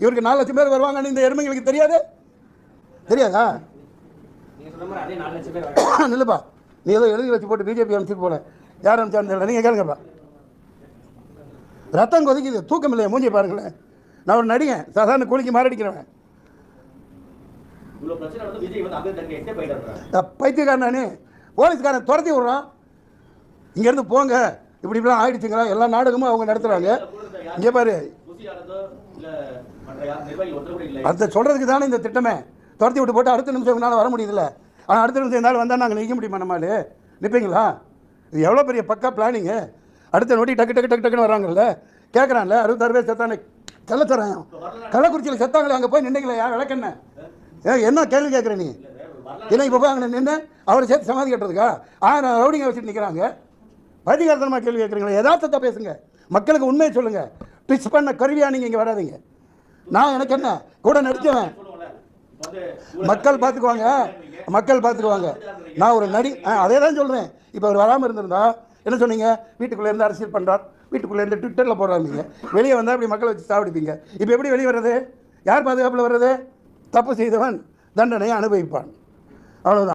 இவருக்கு 4 லட்சம் பேர் வருவாங்கன்னு இந்த எருமைங்களுக்கு தெரியாதா? இல்லைப்பா, நீ ஏதோ எழுதி வச்சு போட்டு பிஜேபி அனுப்பிச்சிட்டு போல, யார் அனுப்பிச்சா நீங்கள் கேளுங்கப்பா. ரத்தம் கொதிக்குது, தூக்கம் இல்லையா? மூஞ்சி பாருங்களேன். நான் ஒரு நடிகன், சாதாரண கூலிக்கு மாரடிக்கிறவன், பைத்தியக்காரன் நானே. போலீஸ்காரன் துரத்தி விடுறான், இங்கேருந்து போங்க, இப்படிலாம் ஆயிடுச்சுங்களா? எல்லா நாடகமும் அவங்க நடத்துகிறாங்க. இங்கே பாரு, அதை சொல்கிறதுக்கு தானே இந்த திட்டமே. துரத்தி விட்டு போட்டு அடுத்த நிமிஷம் என்னால் வர முடியுதுல்ல. ஆனால் அடுத்த நிமிஷம் என்னால் வந்தால் நாங்கள் நிற்க முடியுமா? நம்மளால் நிற்பீங்களா? இது எவ்வளோ பெரிய பக்கா பிளானிங்கு. அடுத்த நோட்டி டக்கு டக்கு டக்கு டக்குன்னு வராங்கல்ல, கேட்குறான்ல. 66 பேர் செத்தானே, கள்ளத்தராயம் கள்ளக்குறிச்சியில் செத்தாங்களே, அங்கே போய் நின்றுங்களே, யார் விளக்கண்ண? என்ன கேள்வி கேட்குற நீ? ஏன்னா இப்போ போய் அங்கே நின்று அவரை சேர்த்து சமாதி கட்டுறதுக்கா? ரவுடிங்க வச்சுட்டு நிற்கிறாங்க. பதிகாரத்தனமாக கேள்வி கேட்குறீங்களா? யதார்த்தத்தை பேசுங்க, மக்களுக்கு உண்மையை சொல்லுங்கள். பிச் பண்ண கருவியா நீங்கள் இங்கே வராதிங்க. நான் எனக்கு என்ன கூட நடித்தவன், மக்கள் பார்த்துக்குவாங்க, மக்கள் பார்த்துக்குவாங்க. நான் ஒரு அதே தான் சொல்கிறேன். இப்போ அவர் வராமல் இருந்திருந்தா என்ன சொன்னீங்க? வீட்டுக்குள்ளேருந்து அரசியல் பண்ணுறார், வீட்டுக்குள்ளேருந்து ட்விட்டரில் போடுறாங்க, வெளியே வந்தால் அப்படி மக்களை வச்சு சாப்பிடுப்பீங்க. இப்போ எப்படி வெளியே வர்றது? யார் பாதுகாப்பில் வர்றது? தப்பு செய்தவன் தண்டனையை அனுபவிப்பான், அவ்வளோதான்.